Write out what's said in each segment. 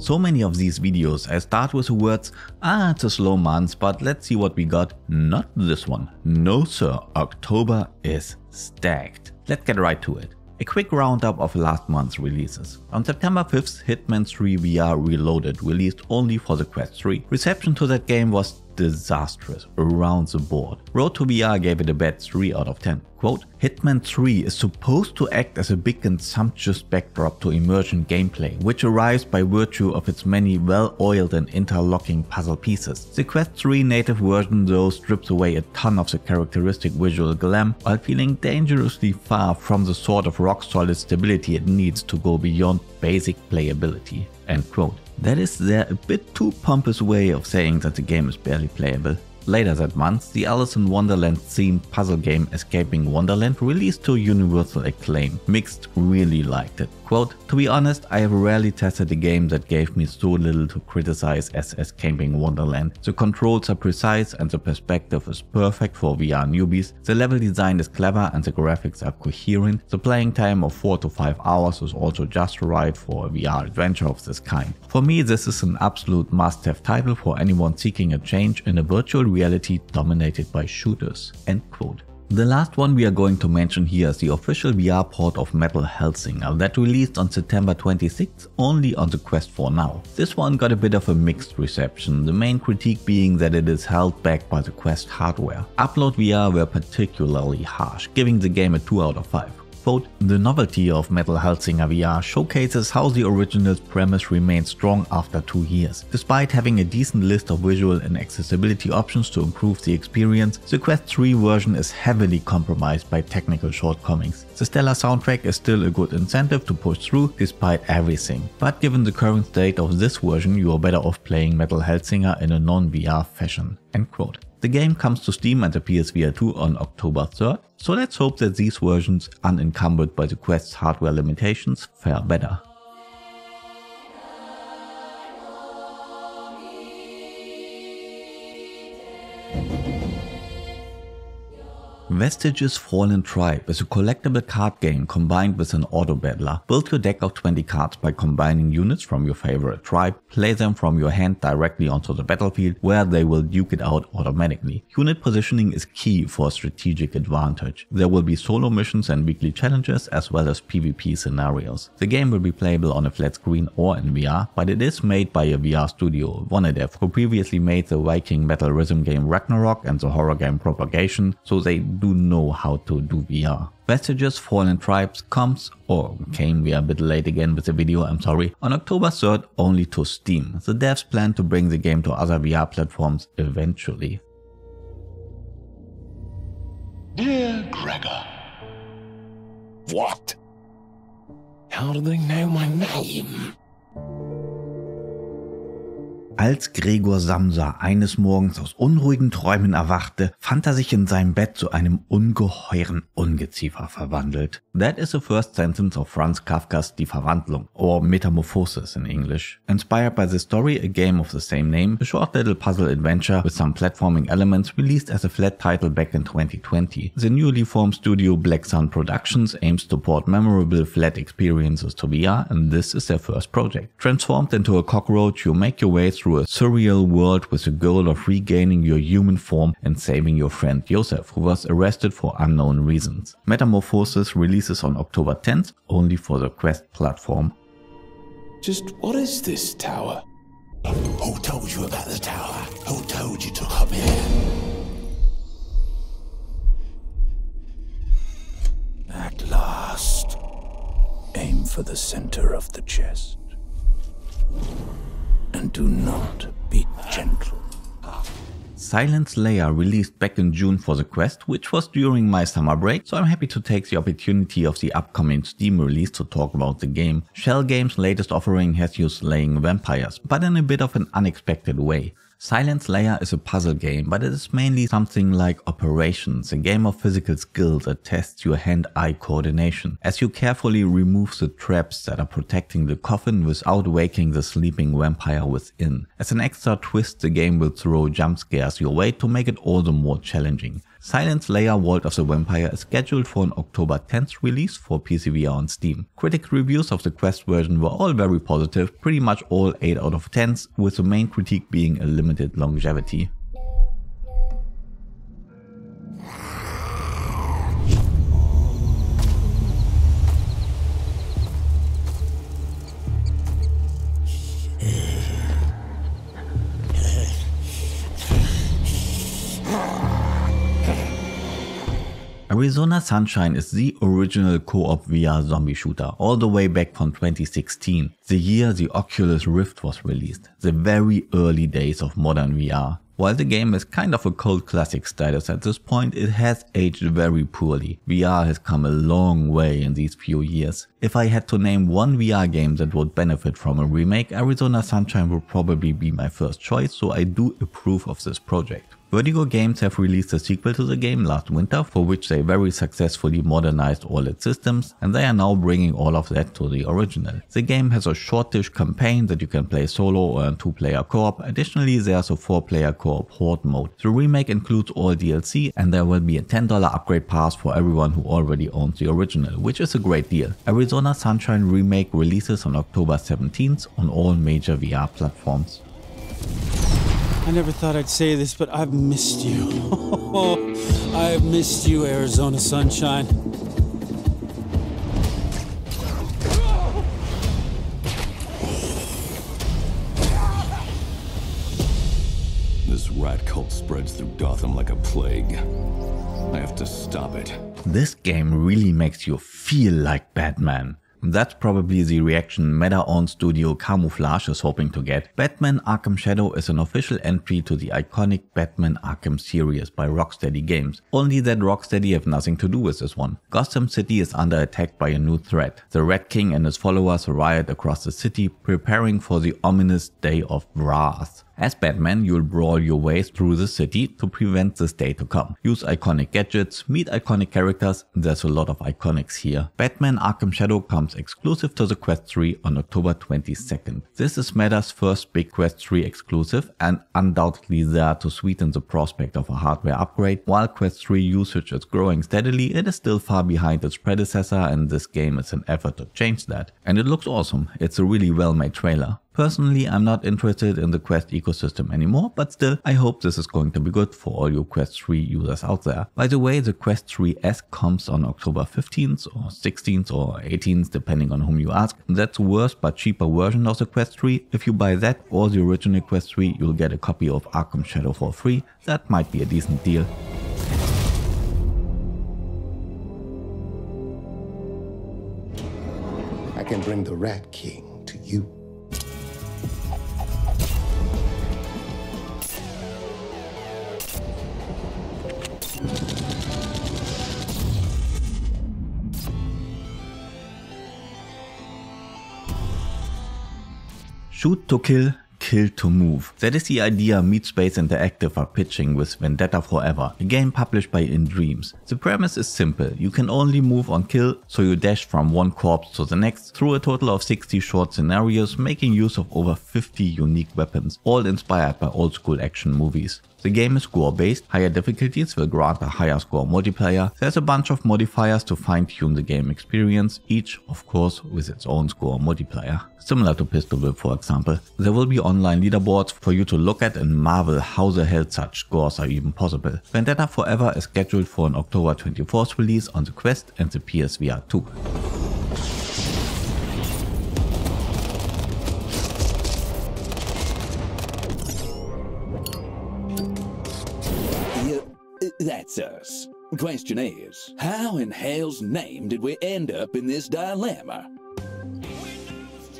So many of these videos I start with the words, it's a slow month, but let's see what we got. Not this one. No sir, October is stacked. Let's get right to it. A quick roundup of last month's releases. On September 5th, Hitman 3 VR Reloaded released only for the Quest 3. Reception to that game was disastrous around the board. Road to VR gave it a bad 3 out of 10. Quote, Hitman 3 is supposed to act as a big and sumptuous backdrop to immersion gameplay, which arrives by virtue of its many well-oiled and interlocking puzzle pieces. The Quest 3 native version though strips away a ton of the characteristic visual glam while feeling dangerously far from the sort of rock-solid stability it needs to go beyond basic playability. End quote. That is their a bit too pompous way of saying that the game is barely playable. Later that month, the Alice in Wonderland themed puzzle game Escaping Wonderland released to universal acclaim. Mixed really liked it. Quote, to be honest, I have rarely tested a game that gave me so little to criticize as Escaping Wonderland. The controls are precise and the perspective is perfect for VR newbies. The level design is clever and the graphics are coherent. The playing time of 4 to 5 hours is also just right for a VR adventure of this kind. For me, this is an absolute must-have title for anyone seeking a change in a virtual reality dominated by shooters. End quote. The last one we are going to mention here is the official VR port of Metal Hellsinger that released on September 26th only on the Quest 4 now. This one got a bit of a mixed reception, the main critique being that it is held back by the Quest hardware. Upload VR were particularly harsh, giving the game a 2 out of 5. Quote, the novelty of Metal Hellsinger VR showcases how the original's premise remains strong after 2 years. Despite having a decent list of visual and accessibility options to improve the experience, the Quest 3 version is heavily compromised by technical shortcomings. The stellar soundtrack is still a good incentive to push through despite everything, but given the current state of this version, you are better off playing Metal Hellsinger in a non-VR fashion. End quote. The game comes to Steam and the PSVR 2 on October 3rd, so let's hope that these versions, unencumbered by the Quest's hardware limitations, fare better. Vestiges Fallen Tribe is a collectible card game combined with an auto battler. Build your deck of 20 cards by combining units from your favorite tribe, play them from your hand directly onto the battlefield where they will duke it out automatically. Unit positioning is key for strategic advantage. There will be solo missions and weekly challenges as well as PvP scenarios. The game will be playable on a flat screen or in VR, but it is made by a VR studio, Wonderland, who previously made the Viking metal rhythm game Ragnarok and the horror game Propagation, so they do know how to do VR. Vestiges Fallen Tribes came we are a bit late again with the video, I'm sorry, on October 3rd only to Steam. The devs plan to bring the game to other VR platforms eventually. Dear Gregor. What? How do they know my name? Als Gregor Samsa eines Morgens aus unruhigen Träumen erwachte, fand er sich in seinem Bett zu einem ungeheuren Ungeziefer verwandelt. That is the first sentence of Franz Kafka's Die Verwandlung, or Metamorphosis in English. Inspired by the story, a game of the same name, a short little puzzle adventure with some platforming elements released as a flat title back in 2020. The newly formed studio Black Sun Productions aims to port memorable flat experiences to VR, and this is their first project. Transformed into a cockroach, you make your way through a surreal world with the goal of regaining your human form and saving your friend Joseph, who was arrested for unknown reasons. Metamorphosis releases on October 10th, only for the Quest platform. Just what is this tower? Who told you about the tower? Who told you to come here? At last, aim for the center of the chest. And do not be gentle. Silent Slayer released back in June for the Quest, which was during my summer break, so I'm happy to take the opportunity of the upcoming Steam release to talk about the game. Shell Games' latest offering has you slaying vampires, but in a bit of an unexpected way. Silent Slayer is a puzzle game, but it is mainly something like Operations, a game of physical skill that tests your hand-eye coordination, as you carefully remove the traps that are protecting the coffin without waking the sleeping vampire within. As an extra twist, the game will throw jump scares your way to make it all the more challenging. Silent Slayer Vault of the Vampire is scheduled for an October 10th release for PCVR on Steam. Critic reviews of the Quest version were all very positive, pretty much all 8 out of 10s, with the main critique being a limited longevity. Arizona Sunshine is the original co-op VR zombie shooter, all the way back from 2016, the year the Oculus Rift was released, the very early days of modern VR. While the game is kind of a cult classic status at this point, it has aged very poorly. VR has come a long way in these few years. If I had to name one VR game that would benefit from a remake, Arizona Sunshine would probably be my first choice, so I do approve of this project. Vertigo Games have released a sequel to the game last winter, for which they very successfully modernized all its systems, and they are now bringing all of that to the original. The game has a shortish campaign that you can play solo or in 2-player co-op. Additionally, there's a 4-player co-op horde mode. The remake includes all DLC, and there will be a $10 upgrade pass for everyone who already owns the original, which is a great deal. Arizona Sunshine Remake releases on October 17th on all major VR platforms. I never thought I'd say this, but I've missed you. I've missed you, Arizona Sunshine. This rat cult spreads through Gotham like a plague. I have to stop it. This game really makes you feel like Batman. That's probably the reaction Meta-owned studio Camouflage is hoping to get. Batman Arkham Shadow is an official entry to the iconic Batman Arkham series by Rocksteady Games. Only that Rocksteady have nothing to do with this one. Gotham City is under attack by a new threat. The Rat King and his followers riot across the city, preparing for the ominous Day of Wrath. As Batman, you'll brawl your way through the city to prevent this day to come. Use iconic gadgets, meet iconic characters, there's a lot of iconics here. Batman Arkham Shadow comes exclusive to the Quest 3 on October 22nd. This is Meta's first big Quest 3 exclusive and undoubtedly there to sweeten the prospect of a hardware upgrade. While Quest 3 usage is growing steadily, it is still far behind its predecessor, and this game is an effort to change that. And it looks awesome, it's a really well made trailer. Personally, I'm not interested in the Quest ecosystem anymore, but still, I hope this is going to be good for all you Quest 3 users out there. By the way, the Quest 3S comes on October 15th or 16th or 18th, depending on whom you ask. That's a worse but cheaper version of the Quest 3. If you buy that or the original Quest 3, you'll get a copy of Arkham Shadow for free. That might be a decent deal. I can bring the Rat King to you. Shoot to kill, kill to move. That is the idea Meat Space Interactive are pitching with Vendetta Forever, a game published by In Dreams. The premise is simple, you can only move on kill, so you dash from one corpse to the next through a total of 60 short scenarios, making use of over 50 unique weapons, all inspired by old school action movies. The game is score based, higher difficulties will grant a higher score multiplier. There's a bunch of modifiers to fine tune the game experience, each of course with its own score multiplier. Similar to Pistol Whip for example. There will be online leaderboards for you to look at and marvel how the hell such scores are even possible. Vendetta Forever is scheduled for an October 24th release on the Quest and the PSVR 2. That's us. Question is, how in hell's name did we end up in this dilemma?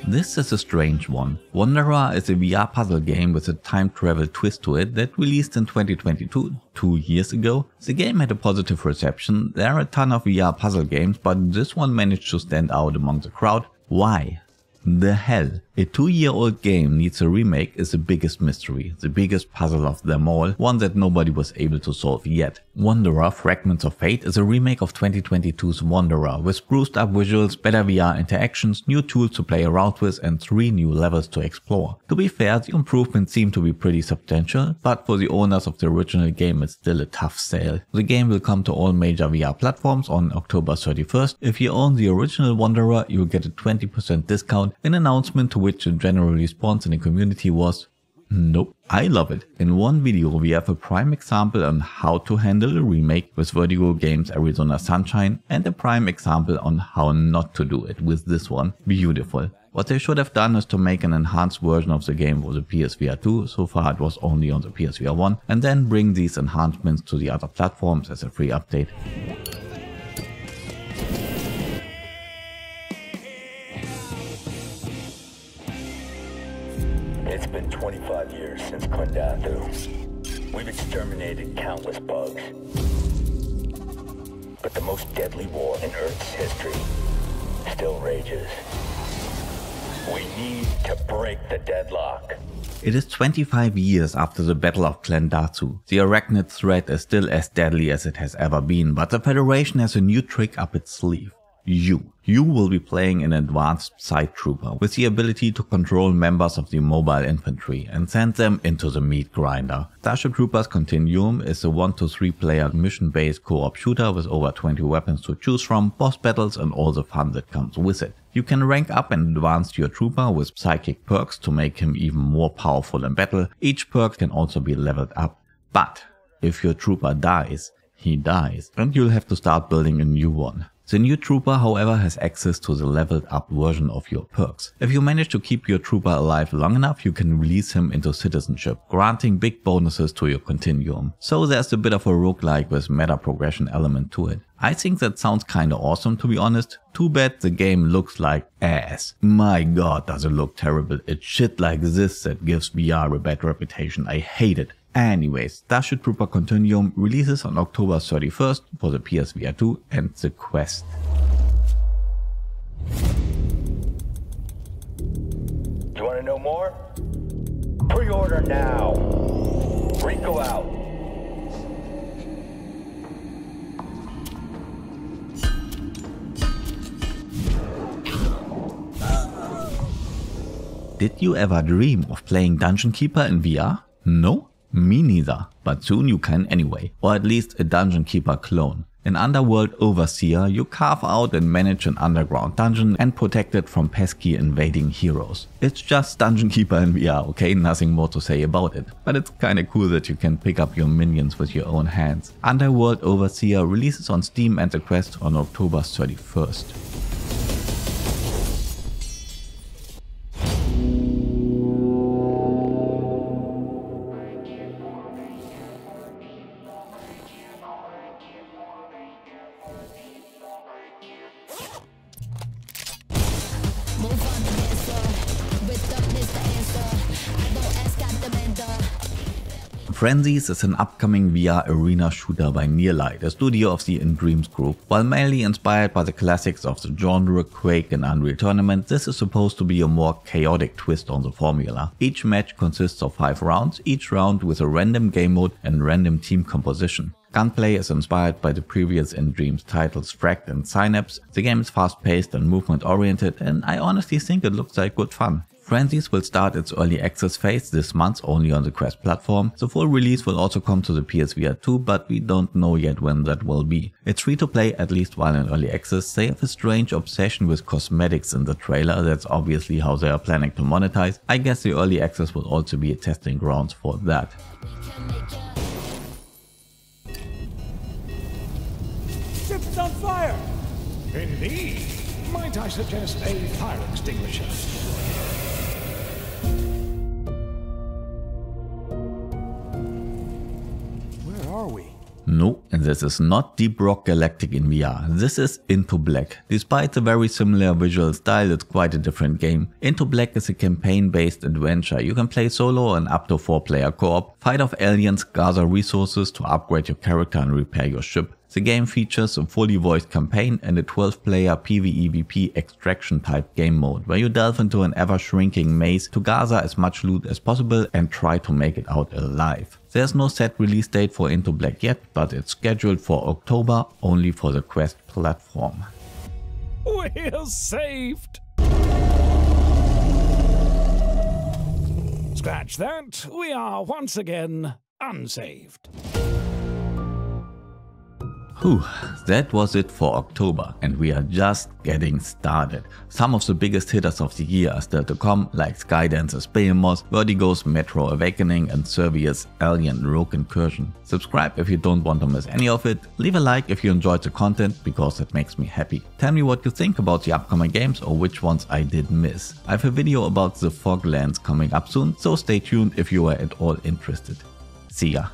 This is a strange one. Wanderer is a VR puzzle game with a time travel twist to it that released in 2022, 2 years ago. The game had a positive reception. There are a ton of VR puzzle games, but this one managed to stand out among the crowd. Why? The hell? A 2-year-old game needs a remake is the biggest mystery, the biggest puzzle of them all, one that nobody was able to solve yet. Wanderer Fragments of Fate is a remake of 2022's Wanderer with spruced up visuals, better VR interactions, new tools to play around with and 3 new levels to explore. To be fair, the improvements seem to be pretty substantial, but for the owners of the original game it's still a tough sale. The game will come to all major VR platforms on October 31st. If you own the original Wanderer, you'll get a 20% discount, an announcement to which the general response in the community was, nope, I love it. In one video we have a prime example on how to handle a remake with Vertigo Games' Arizona Sunshine and a prime example on how not to do it with this one. Beautiful. What they should have done is to make an enhanced version of the game for the PSVR 2, so far it was only on the PSVR 1, and then bring these enhancements to the other platforms as a free update. It's been 25 years since Continuum. We've exterminated countless bugs. But the most deadly war in Earth's history still rages. We need to break the deadlock. It is 25 years after the Battle of Klendatsu. The arachnid threat is still as deadly as it has ever been, but the Federation has a new trick up its sleeve. You will be playing an advanced side trooper with the ability to control members of the mobile infantry and send them into the meat grinder. Starship Troopers Continuum is a 1 to 3 player mission based co-op shooter with over 20 weapons to choose from, boss battles and all the fun that comes with it. You can rank up and advance your trooper with psychic perks to make him even more powerful in battle. Each perk can also be leveled up. But if your trooper dies, he dies and you'll have to start building a new one. The new trooper, however, has access to the leveled up version of your perks. If you manage to keep your trooper alive long enough, you can release him into citizenship, granting big bonuses to your Continuum. So there's a bit of a roguelike with meta progression element to it. I think that sounds kinda awesome, to be honest. Too bad the game looks like ass. My god, does it look terrible. It's shit like this that gives VR a bad reputation. I hate it. Anyways, Starship Trooper Continuum releases on October 31st for the PSVR 2 and the Quest. You want to know more? Pre-order now. Rico out. Did you ever dream of playing Dungeon Keeper in VR? No? Me neither, but soon you can anyway, or at least a Dungeon Keeper clone. In Underworld Overseer, you carve out and manage an underground dungeon and protect it from pesky invading heroes. It's just Dungeon Keeper in VR, okay, nothing more to say about it. But it's kinda cool that you can pick up your minions with your own hands. Underworld Overseer releases on Steam and the Quest on October 31st. Frenzies is an upcoming VR arena shooter by Nearlight, a studio of the In Dreams group. While mainly inspired by the classics of the genre Quake and Unreal Tournament, this is supposed to be a more chaotic twist on the formula. Each match consists of 5 rounds, each round with a random game mode and random team composition. Gunplay is inspired by the previous In Dreams titles Fragments and Synapse. The game is fast paced and movement oriented, and I honestly think it looks like good fun. Frenzies will start its early access phase this month only on the Quest platform. The full release will also come to the PSVR 2, but we don't know yet when that will be. It's free to play, at least while in early access. They have a strange obsession with cosmetics in the trailer. That's obviously how they are planning to monetize. I guess the early access will also be a testing grounds for that. Ship's on fire! Indeed. Might I suggest a fire extinguisher? Are we? No, and this is not Deep Rock Galactic in VR, this is Into Black. Despite the very similar visual style, it's quite a different game. Into Black is a campaign-based adventure. You can play solo and up to 4-player co-op, fight off aliens, gather resources to upgrade your character and repair your ship. The game features a fully voiced campaign and a 12-player PvEVP extraction type game mode, where you delve into an ever-shrinking maze to gather as much loot as possible and try to make it out alive. There's no set release date for Into Black yet, but it's scheduled for October only for the Quest platform. We're saved! Scratch that, we are once again unsaved. Whew, that was it for October, and we are just getting started. Some of the biggest hitters of the year are still to come, like Skydancer's Behemoth, Vertigo's Metro Awakening and Servia's Alien Rogue Incursion. Subscribe if you don't want to miss any of it, leave a like if you enjoyed the content, because it makes me happy. Tell me what you think about the upcoming games or which ones I did miss. I have a video about the Foglands coming up soon, so stay tuned if you are at all interested. See ya!